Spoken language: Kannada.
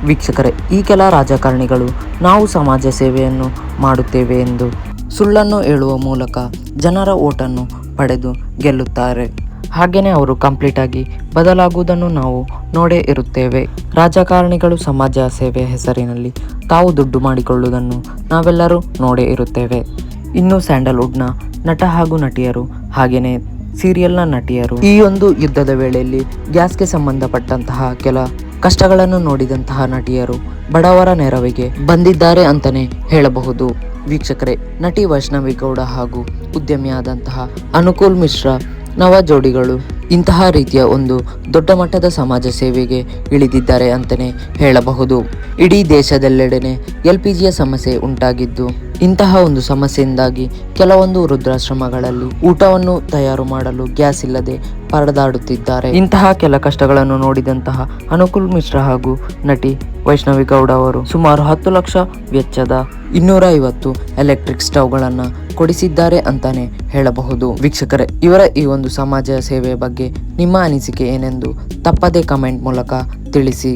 ವೀಕ್ಷಕರೇ, ಈ ಕೆಲ ರಾಜಕಾರಣಿಗಳು ನಾವು ಸಮಾಜ ಸೇವೆಯನ್ನು ಮಾಡುತ್ತೇವೆ ಎಂದು ಸುಳ್ಳನ್ನು ಹೇಳುವ ಮೂಲಕ ಜನರ ಓಟನ್ನು ಪಡೆದು ಗೆಲ್ಲುತ್ತಾರೆ. ಹಾಗೆಯೇ ಅವರು ಕಂಪ್ಲೀಟ್ ಆಗಿ ಬದಲಾಗುವುದನ್ನು ನಾವು ನೋಡೇ ಇರುತ್ತೇವೆ. ರಾಜಕಾರಣಿಗಳು ಸಮಾಜ ಸೇವೆ ಹೆಸರಿನಲ್ಲಿ ತಾವು ದುಡ್ಡು ಮಾಡಿಕೊಳ್ಳುವುದನ್ನು ನಾವೆಲ್ಲರೂ ನೋಡೇ ಇರುತ್ತೇವೆ. ಇನ್ನು ಸ್ಯಾಂಡಲ್ವುಡ್ನ ನಟ ಹಾಗೂ ನಟಿಯರು ಹಾಗೆಯೇ ಸೀರಿಯಲ್ನ ನಟಿಯರು ಈ ಒಂದು ಯುದ್ಧದ ವೇಳೆಯಲ್ಲಿ ಗ್ಯಾಸ್ಗೆ ಸಂಬಂಧಪಟ್ಟಂತಹ ಕೆಲ ಕಷ್ಟಗಳನ್ನು ನೋಡಿದಂತಹ ನಟಿಯರು ಬಡವರ ನೆರವಿಗೆ ಬಂದಿದ್ದಾರೆ ಅಂತಲೇ ಹೇಳಬಹುದು. ವೀಕ್ಷಕರೇ, ನಟಿ ವೈಷ್ಣವಿ ಗೌಡ ಹಾಗೂ ಉದ್ಯಮಿಯಾದಂತಹ ಅನುಕೂಲ್ ಮಿಶ್ರಾ ನವ ಜೋಡಿಗಳು ಇಂತಹ ರೀತಿಯ ಒಂದು ದೊಡ್ಡ ಮಟ್ಟದ ಸಮಾಜ ಸೇವೆಗೆ ಇಳಿದಿದ್ದಾರೆ ಅಂತಲೇ ಹೇಳಬಹುದು. ಇಡೀ ದೇಶದೆಲ್ಲೆಡೆನೆ LPGಯ ಸಮಸ್ಯೆ ಉಂಟಾಗಿದ್ದು, ಇಂತಹ ಒಂದು ಸಮಸ್ಯೆಯಿಂದಾಗಿ ಕೆಲವೊಂದು ವೃದ್ಧಾಶ್ರಮಗಳಲ್ಲಿ ಊಟವನ್ನು ತಯಾರು ಮಾಡಲು ಗ್ಯಾಸ್ ಇಲ್ಲದೆ ಪರದಾಡುತ್ತಿದ್ದಾರೆ. ಇಂತಹ ಕೆಲ ಕಷ್ಟಗಳನ್ನು ನೋಡಿದಂತಹ ಅನುಕೂಲ್ ಮಿಶ್ರಾ ಹಾಗೂ ನಟಿ ವೈಷ್ಣವಿ ಗೌಡ ಅವರು ಸುಮಾರು 10 ಲಕ್ಷ ವೆಚ್ಚದ 250 ಎಲೆಕ್ಟ್ರಿಕ್ ಸ್ಟವ್ಗಳನ್ನು ಕೊಡಿಸಿದ್ದಾರೆ ಅಂತಾನೆ ಹೇಳಬಹುದು. ವೀಕ್ಷಕರೇ, ಇವರ ಈ ಒಂದು ಸಮಾಜ ಸೇವೆಯ ಬಗ್ಗೆ ನಿಮ್ಮ ಅನಿಸಿಕೆ ಏನೆಂದು ತಪ್ಪದೇ ಕಮೆಂಟ್ ಮೂಲಕ ತಿಳಿಸಿ.